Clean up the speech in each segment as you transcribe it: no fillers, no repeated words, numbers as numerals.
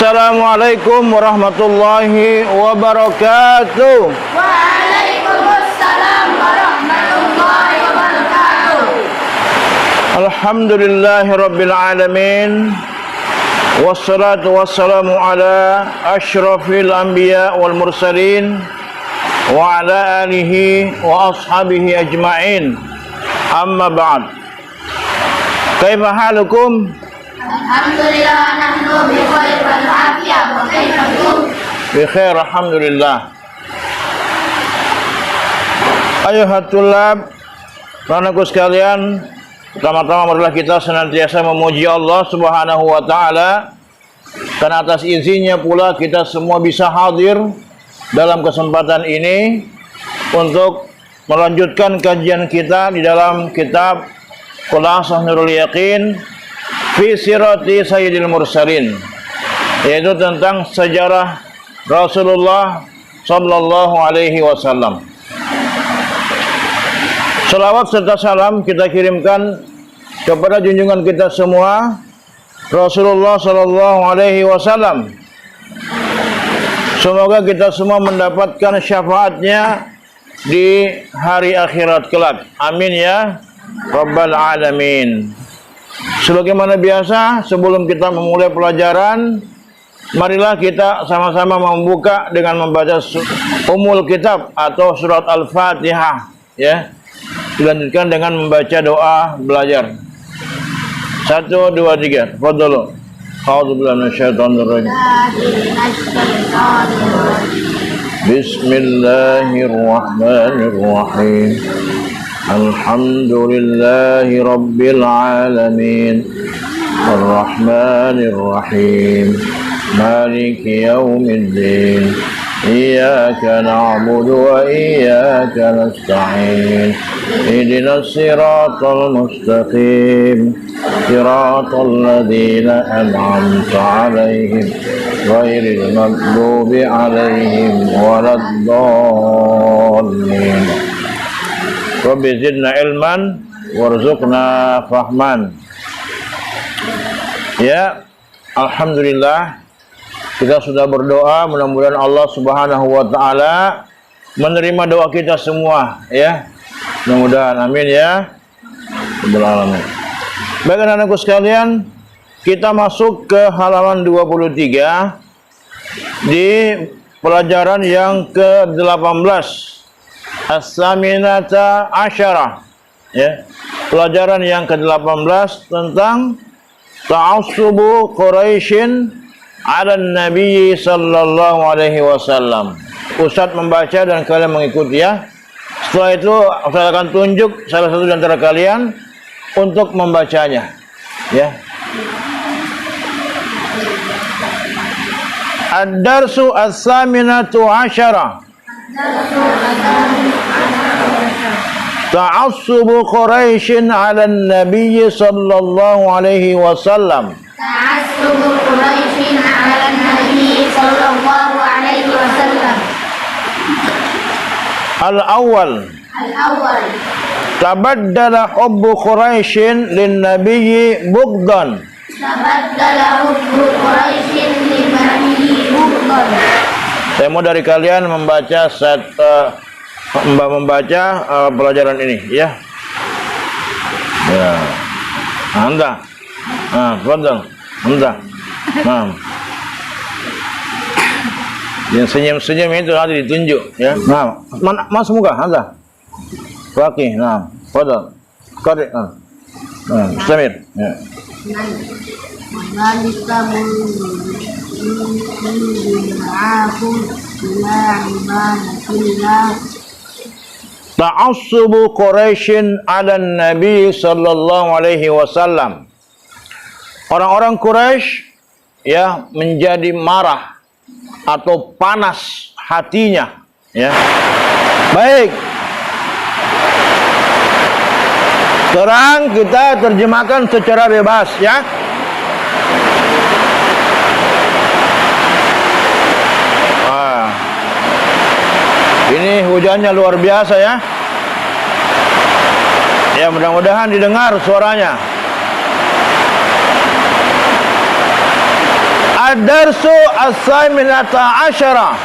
Assalamualaikum warahmatullahi wabarakatuh. Waalaikumsalam warahmatullahi wabarakatuh. Alhamdulillahi rabbil alamin. Wassalatu wassalamu ala asyrafil anbiya wal mursalin wa ala alihi wa ashabihi ajma'in. Amma ba'd. Kaifa halukum? Alhamdulillah nahnu bi khair wal afiyah wa kaifa antum? Bi khair alhamdulillah. Ayuhat tulab, anak-anakku sekalian, pertama-tama marilah kita senantiasa memuji Allah Subhanahu wa taala, karena atas izinnya pula kita semua bisa hadir dalam kesempatan ini untuk melanjutkan kajian kita di dalam kitab Khulasah Nurul Yaqin fi sirati Sayyidil Mursalin, yaitu tentang sejarah Rasulullah sallallahu alaihi wasallam. Salawat serta salam kita kirimkan kepada junjungan kita semua, Rasulullah sallallahu alaihi wasallam. Semoga kita semua mendapatkan syafaatnya di hari akhirat kelak. Amin ya rabbal alamin. Sebagaimana biasa, sebelum kita memulai pelajaran, marilah kita sama-sama membuka dengan membaca Ummul Kitab atau surat Al-Fatihah, ya. Dilanjutkan dengan membaca doa belajar. 1, 2, 3. Fadhlu. A'udzubillahi minasyaitonir rajim. Bismillahirrahmanirrahim. Alhamdulillahi rabbil alamin. Ar-Rahmanir Rahim. Maliki yaumiddin. Iyyaka na'budu wa iyyaka nasta'in. Ihdinas siratal mustaqim. Siratal ladzina an'amta 'alaihim ghairil maghdubi 'alaihim waladdallin. Rabbi zidna ilman warzuqna fahman. Ya, alhamdulillah kita sudah berdoa, mudah-mudahan Allah Subhanahu wa taala menerima doa kita semua, ya. Mudah-mudahan, amin ya rabbal alamin. Baik anak-anakku sekalian, kita masuk ke halaman 23 di pelajaran yang ke-18. As-saminata asyarah, ya. Pelajaran yang ke-18 tentang ta'assubu Quraisyin 'ala Nabi sallallahu alaihi wasallam. Ustaz membaca dan kalian mengikuti, ya. Setelah itu saya akan tunjuk salah satu di antara kalian untuk membacanya, ya. Ad-darsu as-saminatu asyarah. Ta'assubu Quraisyin 'ala Nabi sallallahu alaihi wasallam. Ta'assubu Quraisyin 'ala Nabi sallallahu alaihi wasallam. Al-awwal. Tabaddala hubbu Quraisyin lin-nabiyyi bughdan. Tabaddala hubbu Quraisyin lin-nabiyyi bughdan. Saya mau dari kalian membaca pelajaran ini, ya. Ya. Anda. Fadhal. Anda. Nah. Yang senyum-senyum itu nanti ditunjuk, ya. Nah, Mas muka Anda. Fakih. Nah, fadhal. Qari. Samir. Ya. Ta'assubu Quraisyin 'ala Nabi sallallahu alaihi wasallam. Orang-orang Quraisy, ya, menjadi marah atau panas hatinya, ya. Baik. Sekarang kita terjemahkan secara bebas, ya. Ini hujannya luar biasa, ya. Ya, mudah-mudahan didengar suaranya. Ad-darsu as-saminata asyara.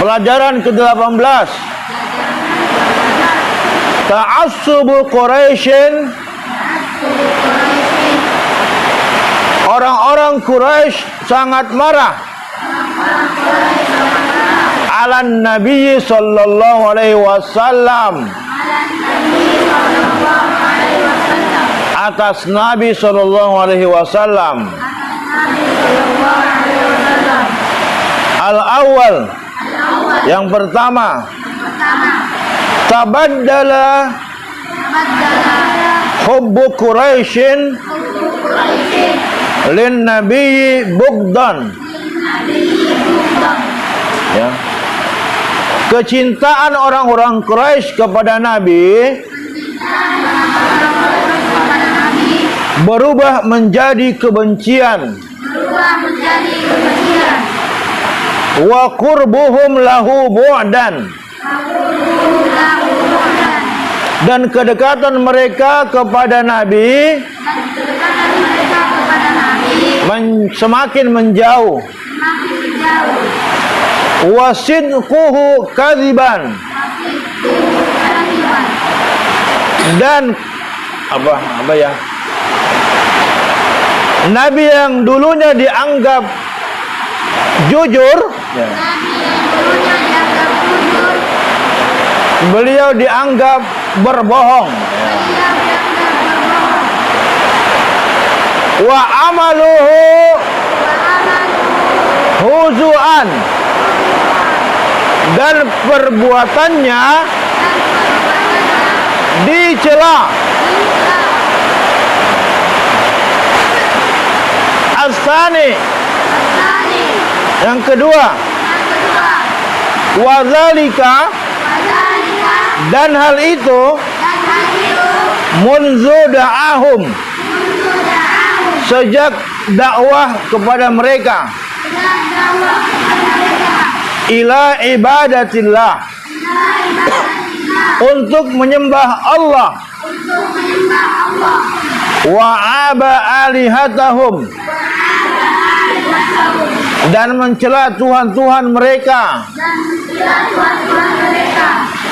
Pelajaran ke-18. Ta'assubu Quraisyin. Orang-orang Quraisy sangat marah alan Nabi sallallahu alaihi wasallam, atas Nabi sallallahu alaihi wasallam. Al-awwal, yang pertama, tabaddala hubbu Quraisyin lin nabiyyi bugdan. Ya. Kecintaan orang-orang Quraisy kepada Nabi berubah menjadi kebencian. Wa qurbuhum lahu bu'dan. Dan kedekatan mereka kepada Nabi semakin menjauh. Wa sidquhu kadziban. Dan apa ya? Nabi yang dulunya dianggap jujur, ya, beliau dianggap berbohong. Wa amaluhu huzuan. Dan perbuatannya dicela. As-sani, yang kedua, wadzalika, dan hal itu munzu da'ahum, sejak dakwah kepada mereka, ila ibadatillah, untuk menyembah Allah, wa aba alihatahum, dan mencela Tuhan-Tuhan mereka,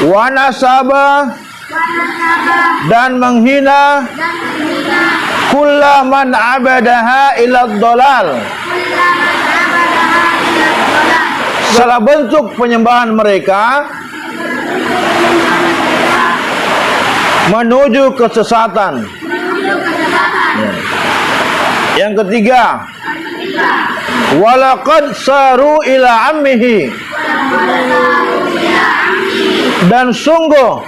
wa nasaba, dan menghina kullaman abadaha ila dhalal, segala bentuk penyembahan mereka menuju kesesatan. Yang ketiga, walaqad saru ila ammihi, dan sungguh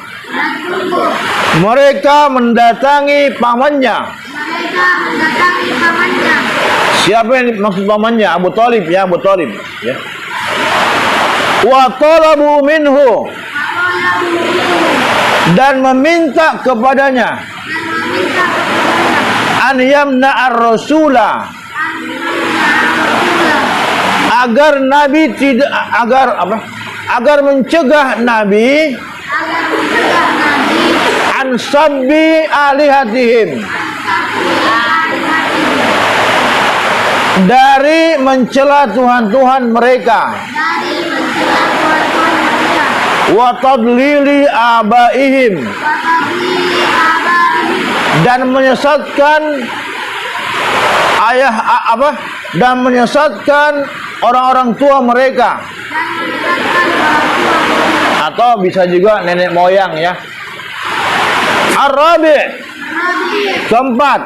mereka mendatangi pamannya. Siapa yang maksud pamannya? Abu Thalib, ya, Abu Thalib, ya. Wa talabu minhu, dan meminta kepadanya, an yamna ar-rasula, agar Nabi tidak, agar mencegah Nabi an sabbi alihatihim, dari mencela Tuhan-Tuhan mereka, wa tadlili abaihim, dan menyesatkan dan menyesatkan orang-orang tua mereka, atau bisa juga nenek moyang, ya. Ar-rabi', keempat,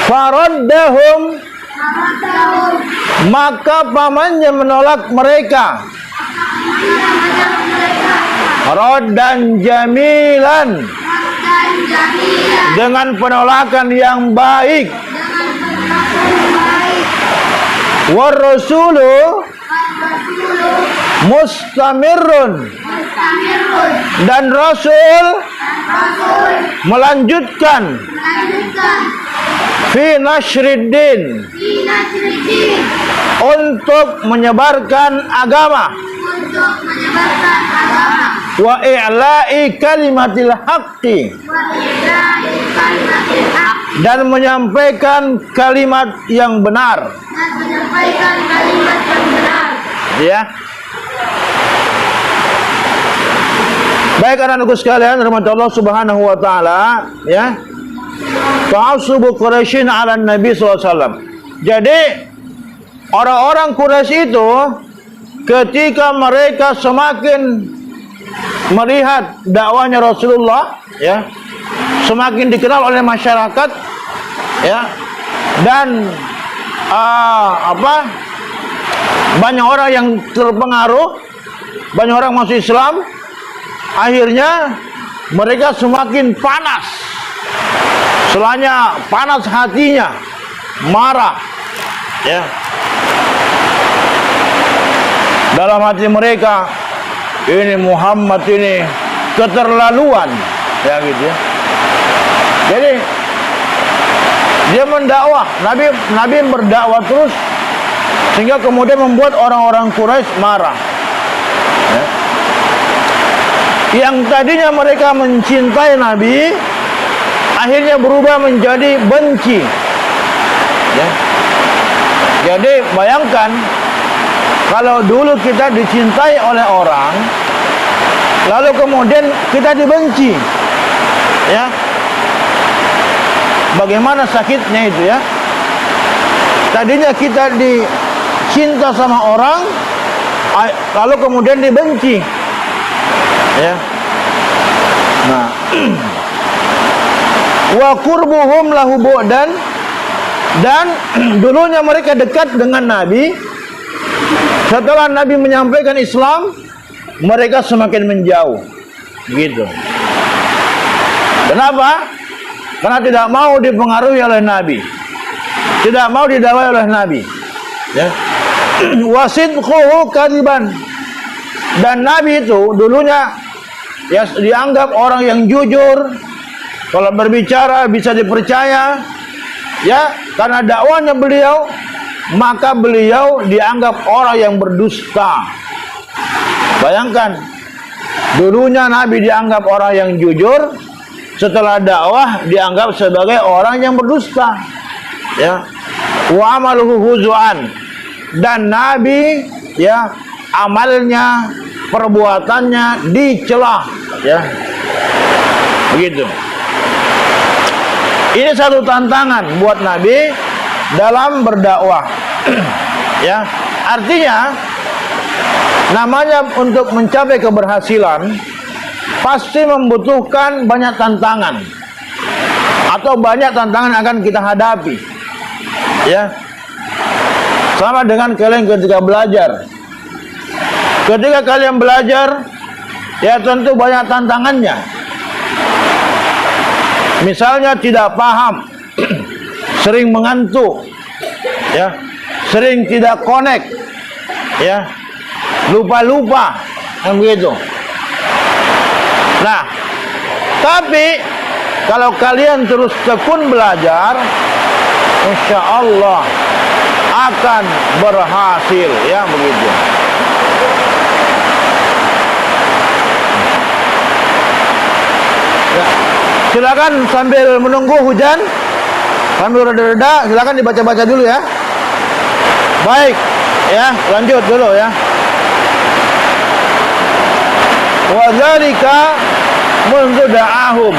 faraddahum, maka pamannya menolak mereka, raddan jamilan, dengan penolakan yang baik. War rasulu mustamirun, dan Rasul melanjutkan fi nasyriddin, untuk menyebarkan agama, wa i'la'i kalimatil haqqi, dan menyampaikan kalimat yang benar. Ya. Baik anak-anakku sekalian, rahmat Allah Subhanahu wa taala, ya. Ta'assubu Quraisyin 'ala Nabi sallallahu alaihi wasallam. Jadi orang-orang Quraisy itu ketika mereka semakin melihat dakwahnya Rasulullah, ya, semakin dikenal oleh masyarakat, ya, dan banyak orang yang terpengaruh, banyak orang masuk Islam. Akhirnya mereka semakin panas, selanya panas hatinya, marah, ya. Dalam hati mereka, ini Muhammad ini keterlaluan, ya gitu ya. Jadi dia mendakwah, Nabi berdakwah terus sehingga kemudian membuat orang-orang Quraisy marah. Ya. Yang tadinya mereka mencintai Nabi, akhirnya berubah menjadi benci. Ya. Jadi bayangkan kalau dulu kita dicintai oleh orang, lalu kemudian kita dibenci, ya, bagaimana sakitnya itu, ya. Tadinya kita dicinta sama orang, lalu kemudian dibenci, ya. Nah, wa qurbuhum lahu bu'dan, dan dulunya mereka dekat dengan Nabi. Setelah Nabi menyampaikan Islam, mereka semakin menjauh, gitu. Kenapa? Karena tidak mau dipengaruhi oleh Nabi, tidak mau didakwai oleh Nabi, ya. Wasidquhu kadiban, dan Nabi itu dulunya ya dianggap orang yang jujur, kalau berbicara bisa dipercaya, ya, karena dakwahnya beliau, maka beliau dianggap orang yang berdusta. Bayangkan, dulunya Nabi dianggap orang yang jujur, setelah dakwah dianggap sebagai orang yang berdusta, ya. Wa amaluhu huzuan, dan Nabi, ya, amalnya, perbuatannya dicela, ya. Begitu. Ini satu tantangan buat Nabi dalam berdakwah. Ya, artinya namanya untuk mencapai keberhasilan pasti membutuhkan banyak tantangan, atau banyak tantangan akan kita hadapi, ya. Sama dengan kalian ketika belajar. Ketika kalian belajar, ya tentu banyak tantangannya. Misalnya tidak paham, sering mengantuk, ya, sering tidak connect, ya, lupa-lupa, yang begitu. Nah, tapi kalau kalian terus tekun belajar, insya Allah akan berhasil, ya, begitu. Ya. Silakan sambil menunggu hujan, sambil reda-reda, silakan dibaca-baca dulu, ya. Baik, ya, lanjut dulu, ya. Wa dzalika mundu da'ahum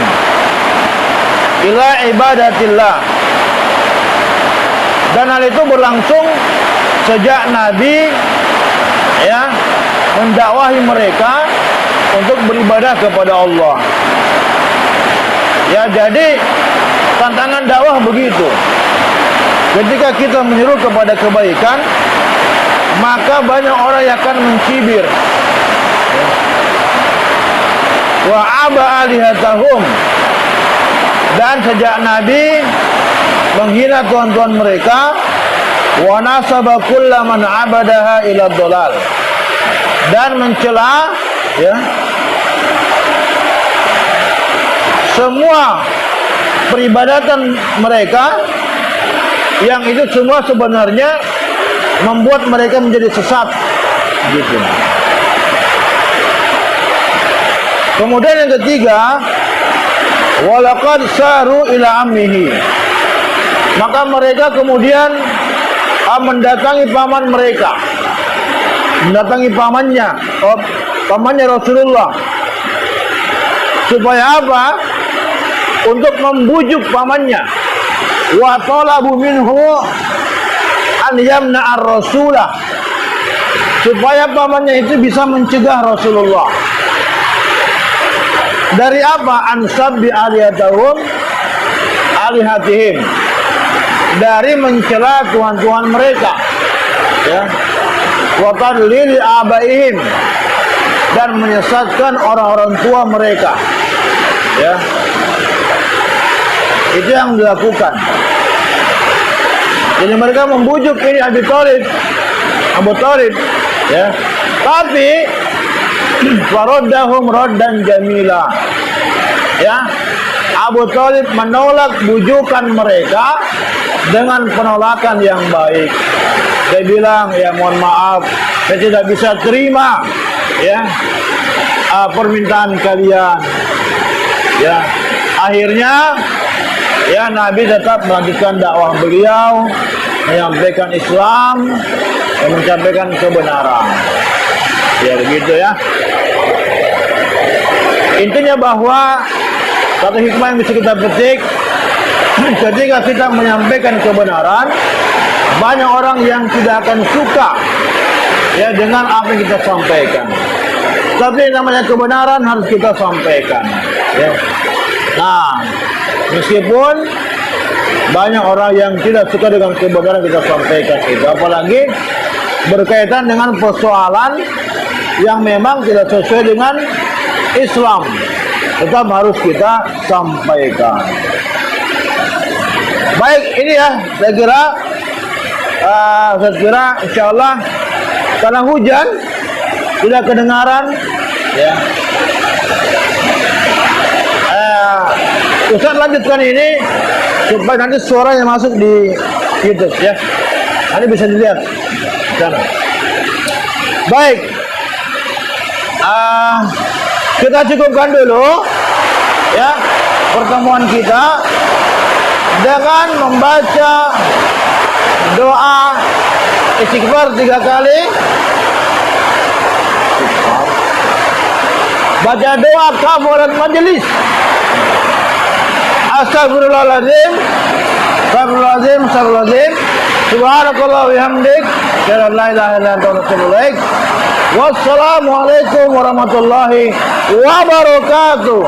ila ibadatillah. Dan hal itu berlangsung sejak Nabi, ya, mendakwahi mereka untuk beribadah kepada Allah. Ya, jadi tantangan dakwah begitu. Ketika kita menyeru kepada kebaikan, maka banyak orang yang akan mencibir. Wa aba alihatahum, dan sejak Nabi menghina tuhan-tuhan mereka, wa nasaba kullaman abadaha ila dhalal, dan mencela, ya, semua peribadatan mereka yang itu semua sebenarnya membuat mereka menjadi sesat, gitu. Kemudian yang ketiga, walaqad saru ila ammihi, Maka mereka kemudian mendatangi paman mereka, mendatangi pamannya, pamannya Rasulullah. Supaya apa? Untuk membujuk pamannya. Wa talabu minhu an yamna ar-rasulah, supaya pamannya itu bisa mencegah Rasulullah dari apa? Ansab bi alihatihim, dari mencela tuhan-tuhan mereka, ya, wa tadlil abaihim, dan menyesatkan orang-orang tua mereka, ya. Itu yang dilakukan. Jadi mereka membujuk ini Abu Thalib, ya. Tapi faraddahum raddan jamila, ya. Abu Thalib menolak bujukan mereka dengan penolakan yang baik. Dia bilang, ya mohon maaf, saya tidak bisa terima, ya, permintaan kalian. Ya, akhirnya, ya, Nabi tetap melanjutkan dakwah beliau, menyampaikan Islam, dan menyampaikan kebenaran. Ya begitu, ya. Intinya bahwa satu hikmah yang bisa kita petik, ketika kita menyampaikan kebenaran, banyak orang yang tidak akan suka, ya, dengan apa yang kita sampaikan. Tapi namanya kebenaran harus kita sampaikan, ya. Nah, meskipun banyak orang yang tidak suka dengan kebenaran kita sampaikan itu, apalagi berkaitan dengan persoalan yang memang tidak sesuai dengan Islam, tetap harus kita sampaikan. Baik, ini ya, saya kira insyaallah karena hujan tidak kedengaran, ya. Ustaz lanjutkan ini supaya nanti suaranya masuk di YouTube, ya. Nanti bisa dilihat sana. Baik, kita cukupkan dulu, ya, pertemuan kita dengan membaca doa istighfar 3 kali. Baca doa kafarat majelis. Astagfirullahaladzim, astagfirullahaladzim, astagfirullahaladzim. Subhanakallah wa bihamdik, asyhadu an la ilaha illa anta astaghfiruka wa atubu ilaik. Wassalamualaikum warahmatullahi wabarakatuh.